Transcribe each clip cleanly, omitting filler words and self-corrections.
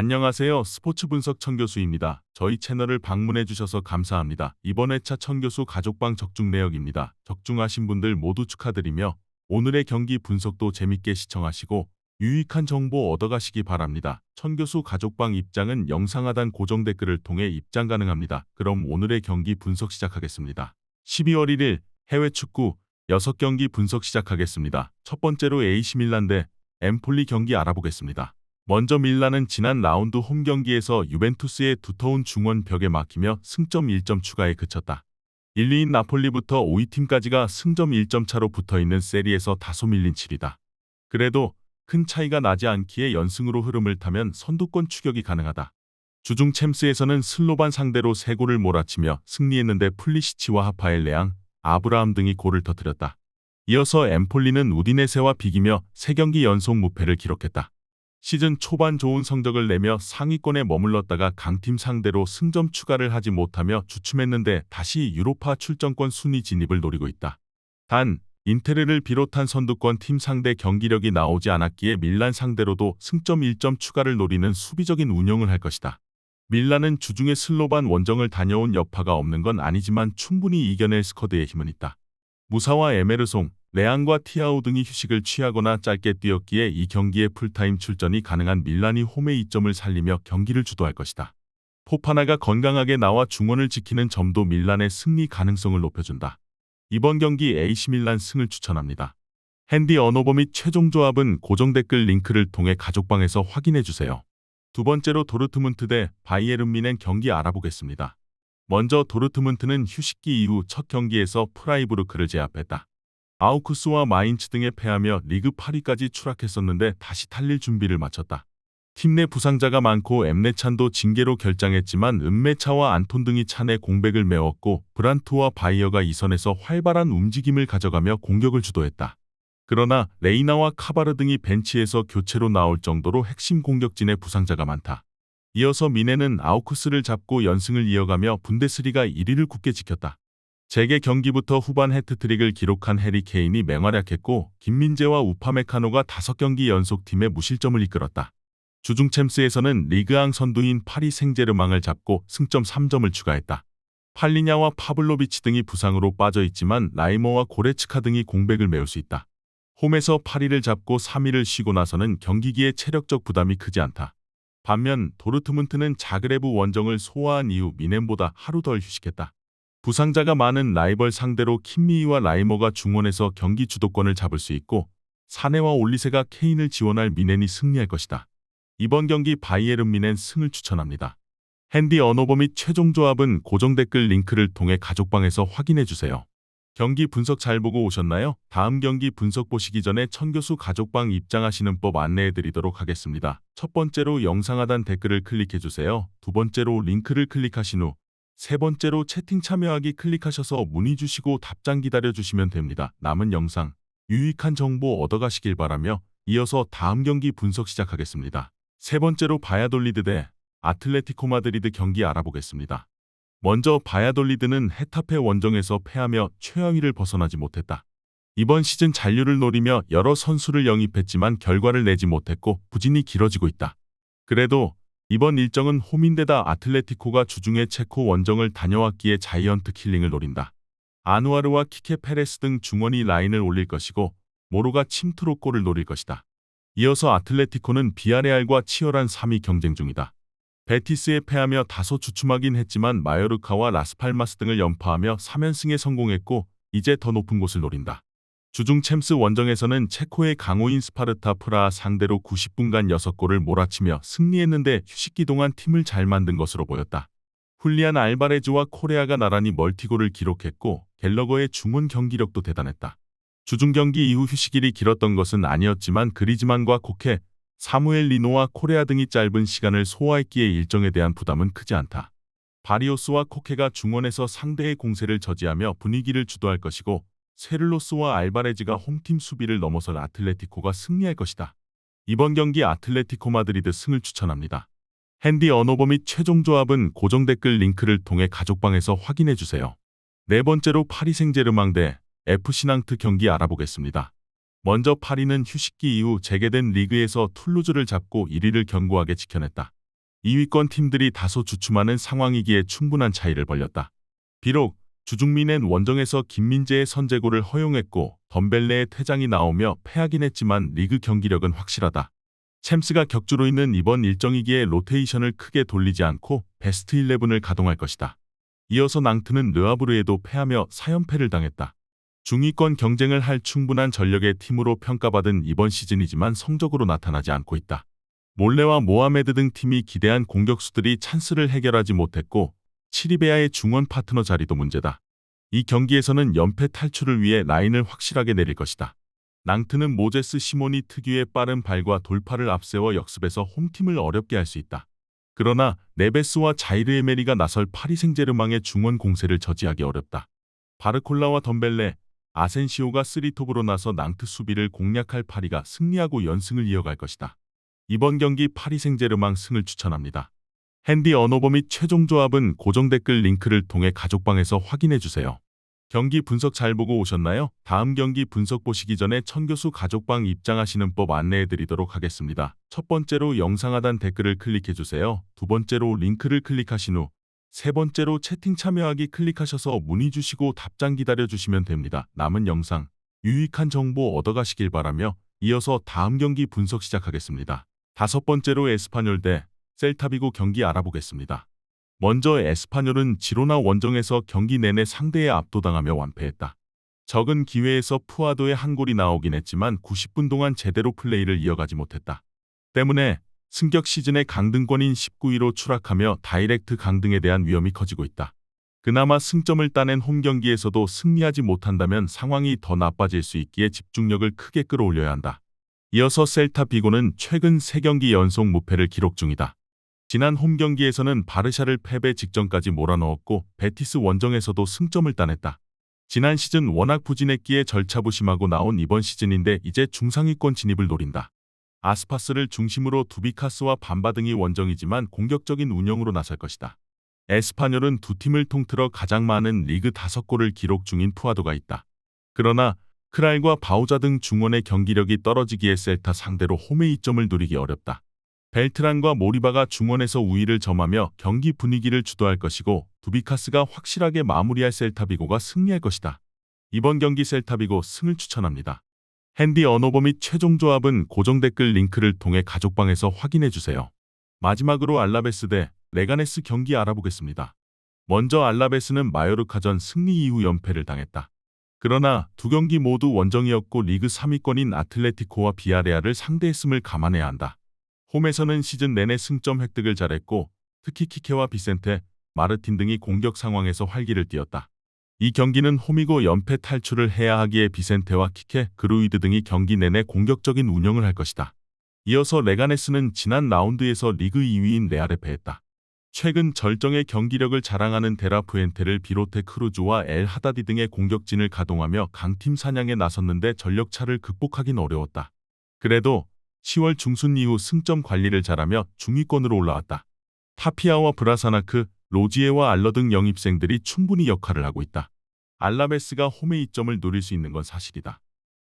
안녕하세요. 스포츠 분석 천교수입니다. 저희 채널을 방문해 주셔서 감사합니다. 이번 회차 천교수 가족방 적중 내역입니다. 적중하신 분들 모두 축하드리며 오늘의 경기 분석도 재밌게 시청하시고 유익한 정보 얻어가시기 바랍니다. 천교수 가족방 입장은 영상 하단 고정 댓글을 통해 입장 가능합니다. 그럼 오늘의 경기 분석 시작하겠습니다. 12월 1일 해외 축구 6경기 분석 시작하겠습니다. 첫 번째로 AC 밀란 대 엠폴리 경기 알아보겠습니다. 먼저 밀란은 지난 라운드 홈 경기에서 유벤투스의 두터운 중원 벽에 막히며 승점 1점 추가에 그쳤다. 1, 2인 나폴리부터 5위 팀까지가 승점 1점 차로 붙어있는 세리에서 다소 밀린 7위다. 그래도 큰 차이가 나지 않기에 연승으로 흐름을 타면 선두권 추격이 가능하다. 주중 챔스에서는 슬로반 상대로 3골을 몰아치며 승리했는데 플리시치와 하파엘 레앙, 아브라함 등이 골을 터뜨렸다. 이어서 엠폴리는 우디네세와 비기며 3경기 연속 무패를 기록했다. 시즌 초반 좋은 성적을 내며 상위권에 머물렀다가 강팀 상대로 승점 추가를 하지 못하며 주춤했는데 다시 유로파 출전권 순위 진입을 노리고 있다. 단, 인테르를 비롯한 선두권 팀 상대 경기력이 나오지 않았기에 밀란 상대로도 승점 1점 추가를 노리는 수비적인 운영을 할 것이다. 밀란은 주중에 슬로반 원정을 다녀온 여파가 없는 건 아니지만 충분히 이겨낼 스쿼드에 힘은 있다. 무사와 에메르송, 레앙과 티아오 등이 휴식을 취하거나 짧게 뛰었기에 이 경기에 풀타임 출전이 가능한 밀란이 홈의 이점을 살리며 경기를 주도할 것이다. 포파나가 건강하게 나와 중원을 지키는 점도 밀란의 승리 가능성을 높여준다. 이번 경기 AC 밀란 승을 추천합니다. 핸디 언어버 및 최종 조합은 고정 댓글 링크를 통해 가족방에서 확인해주세요. 두 번째로 도르트문트 대 바이에른 뮌헨 경기 알아보겠습니다. 먼저 도르트문트는 휴식기 이후 첫 경기에서 프라이부르크를 제압했다. 아우크스와 마인츠 등에 패하며 리그 8위까지 추락했었는데 다시 탈릴 준비를 마쳤다. 팀 내 부상자가 많고 엠레찬도 징계로 결장했지만 은메차와 안톤 등이 차내 공백을 메웠고 브란트와 바이어가 이선에서 활발한 움직임을 가져가며 공격을 주도했다. 그러나 레이나와 카바르 등이 벤치에서 교체로 나올 정도로 핵심 공격진의 부상자가 많다. 이어서 미네는 아우크스를 잡고 연승을 이어가며 분데스리가 1위를 굳게 지켰다. 재개 경기부터 후반 해트트릭을 기록한 해리 케인이 맹활약했고 김민재와 우파메카노가 5경기 연속 팀의 무실점을 이끌었다. 주중 챔스에서는 리그앙 선두인 파리 생제르맹을 잡고 승점 3점을 추가했다. 팔리냐와 파블로비치 등이 부상으로 빠져있지만 라이머와 고레츠카 등이 공백을 메울 수 있다. 홈에서 파리를 잡고 3위를 쉬고 나서는 경기기에 체력적 부담이 크지 않다. 반면 도르트문트는 자그레브 원정을 소화한 이후 미넨보다 하루 덜 휴식했다. 부상자가 많은 라이벌 상대로 킴미히와 라이머가 중원에서 경기 주도권을 잡을 수 있고 사네와 올리세가 케인을 지원할 미넨이 승리할 것이다. 이번 경기 바이에른 뮌헨 승을 추천합니다. 핸디 언어버 및 최종 조합은 고정 댓글 링크를 통해 가족방에서 확인해주세요. 경기 분석 잘 보고 오셨나요? 다음 경기 분석 보시기 전에 천교수 가족방 입장하시는 법 안내해드리도록 하겠습니다. 첫 번째로 영상 하단 댓글을 클릭해주세요. 두 번째로 링크를 클릭하신 후 세 번째로 채팅 참여하기 클릭하셔서 문의 주시고 답장 기다려주시면 됩니다. 남은 영상, 유익한 정보 얻어가시길 바라며 이어서 다음 경기 분석 시작하겠습니다. 세 번째로 바야돌리드 대 아틀레티코 마드리드 경기 알아보겠습니다. 먼저 바야돌리드는 헤타페 원정에서 패하며 최하위를 벗어나지 못했다. 이번 시즌 잔류를 노리며 여러 선수를 영입했지만 결과를 내지 못했고 부진이 길어지고 있다. 그래도 이번 일정은 홈인데다 아틀레티코가 주중에 체코 원정을 다녀왔기에 자이언트 킬링을 노린다. 아누아르와 키케 페레스 등 중원이 라인을 올릴 것이고 모로가 침투로 골을 노릴 것이다. 이어서 아틀레티코는 비아레알과 치열한 3위 경쟁 중이다. 베티스에 패하며 다소 주춤하긴 했지만 마요르카와 라스팔마스 등을 연파하며 3연승에 성공했고 이제 더 높은 곳을 노린다. 주중 챔스 원정에서는 체코의 강호인 스파르타 프라하 상대로 90분간 6골을 몰아치며 승리했는데 휴식기 동안 팀을 잘 만든 것으로 보였다. 훌리안 알바레즈와 코레아가 나란히 멀티골을 기록했고 갤러거의 중원 경기력도 대단했다. 주중 경기 이후 휴식일이 길었던 것은 아니었지만 그리즈만과 코케, 사무엘 리노와 코레아 등이 짧은 시간을 소화했기에 일정에 대한 부담은 크지 않다. 바리오스와 코케가 중원에서 상대의 공세를 저지하며 분위기를 주도할 것이고 세를로스와 알바레즈가 홈팀 수비를 넘어설 아틀레티코가 승리할 것이다. 이번 경기 아틀레티코 마드리드 승을 추천합니다. 핸디 언어버 및 최종 조합은 고정 댓글 링크를 통해 가족방에서 확인해주세요. 네 번째로 파리 생제르맹 대 FC 낭트 경기 알아보겠습니다. 먼저 파리는 휴식기 이후 재개된 리그에서 툴루즈를 잡고 1위를 견고하게 지켜냈다. 2위권 팀들이 다소 주춤하는 상황이기에 충분한 차이를 벌렸다. 비록 주중민은 원정에서 김민재의 선제골을 허용했고 덤벨레의 퇴장이 나오며 패하긴 했지만 리그 경기력은 확실하다. 챔스가 격주로 있는 이번 일정이기에 로테이션을 크게 돌리지 않고 베스트 11을 가동할 것이다. 이어서 낭트는 르아브르에도 패하며 4연패를 당했다. 중위권 경쟁을 할 충분한 전력의 팀으로 평가받은 이번 시즌이지만 성적으로 나타나지 않고 있다. 몰레와 모하메드 등 팀이 기대한 공격수들이 찬스를 해결하지 못했고 치리베아의 중원 파트너 자리도 문제다. 이 경기에서는 연패 탈출을 위해 라인을 확실하게 내릴 것이다. 낭트는 모제스 시모니 특유의 빠른 발과 돌파를 앞세워 역습에서 홈팀을 어렵게 할 수 있다. 그러나 네베스와 자이르 에메리가 나설 파리 생제르맹의 중원 공세를 저지하기 어렵다. 바르콜라와 덤벨레, 아센시오가 3톱으로 나서 낭트 수비를 공략할 파리가 승리하고 연승을 이어갈 것이다. 이번 경기 파리 생제르맹 승을 추천합니다. 핸디 언어버 및 최종 조합은 고정 댓글 링크를 통해 가족방에서 확인해주세요. 경기 분석 잘 보고 오셨나요? 다음 경기 분석 보시기 전에 천교수 가족방 입장하시는 법 안내해드리도록 하겠습니다. 첫 번째로 영상 하단 댓글을 클릭해주세요. 두 번째로 링크를 클릭하신 후 세 번째로 채팅 참여하기 클릭하셔서 문의 주시고 답장 기다려주시면 됩니다. 남은 영상 유익한 정보 얻어가시길 바라며 이어서 다음 경기 분석 시작하겠습니다. 다섯 번째로 에스파뇰 대 셀타비고 경기 알아보겠습니다. 먼저 에스파뇰은 지로나 원정에서 경기 내내 상대에 압도당하며 완패했다. 적은 기회에서 푸아도의 한 골이 나오긴 했지만 90분 동안 제대로 플레이를 이어가지 못했다. 때문에 승격 시즌의 강등권인 19위로 추락하며 다이렉트 강등에 대한 위험이 커지고 있다. 그나마 승점을 따낸 홈 경기에서도 승리하지 못한다면 상황이 더 나빠질 수 있기에 집중력을 크게 끌어올려야 한다. 이어서 셀타 비고는 최근 3경기 연속 무패를 기록 중이다. 지난 홈 경기에서는 바르샤를 패배 직전까지 몰아넣었고 베티스 원정에서도 승점을 따냈다. 지난 시즌 워낙 부진했기에 절차부심하고 나온 이번 시즌인데 이제 중상위권 진입을 노린다. 아스파스를 중심으로 두비카스와 밤바 등이 원정이지만 공격적인 운영으로 나설 것이다. 에스파뇰은 두 팀을 통틀어 가장 많은 리그 5골을 기록 중인 푸아도가 있다. 그러나 크랄과 바우자 등 중원의 경기력이 떨어지기에 셀타 상대로 홈의 이점을 누리기 어렵다. 벨트란과 모리바가 중원에서 우위를 점하며 경기 분위기를 주도할 것이고 두비카스가 확실하게 마무리할 셀타비고가 승리할 것이다. 이번 경기 셀타비고 승을 추천합니다. 핸디 언어버 및 최종 조합은 고정 댓글 링크를 통해 가족방에서 확인해주세요. 마지막으로 알라베스 대 레가네스 경기 알아보겠습니다. 먼저 알라베스는 마요르카전 승리 이후 연패를 당했다. 그러나 두 경기 모두 원정이었고 리그 3위권인 아틀레티코와 비아레알을 상대했음을 감안해야 한다. 홈에서는 시즌 내내 승점 획득을 잘했고 특히 키케와 비센테, 마르틴 등이 공격 상황에서 활기를 띠었다. 이 경기는 홈이고 연패 탈출을 해야 하기에 비센테와 키케, 그루이드 등이 경기 내내 공격적인 운영을 할 것이다. 이어서 레가네스는 지난 라운드에서 리그 2위인 레알에 패했다. 최근 절정의 경기력을 자랑하는 데라푸엔테를 비롯해 크루즈와 엘 하다디 등의 공격진을 가동하며 강팀 사냥에 나섰는데 전력차를 극복하긴 어려웠다. 그래도 10월 중순 이후 승점 관리를 잘하며 중위권으로 올라왔다. 타피아와 브라사나크, 로지에와 알러 등 영입생들이 충분히 역할을 하고 있다. 알라베스가 홈의 이점을 노릴 수 있는 건 사실이다.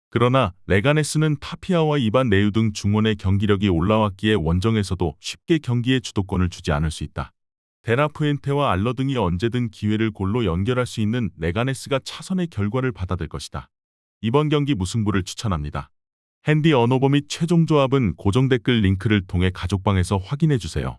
그러나 레가네스는 타피아와 이반 네유 등 중원의 경기력이 올라왔기에 원정에서도 쉽게 경기의 주도권을 주지 않을 수 있다. 데라푸엔테와 알러 등이 언제든 기회를 골로 연결할 수 있는 레가네스가 차선의 결과를 받아들 것이다. 이번 경기 무승부를 추천합니다. 핸디 언어버 및 최종 조합은 고정 댓글 링크를 통해 가족방에서 확인해주세요.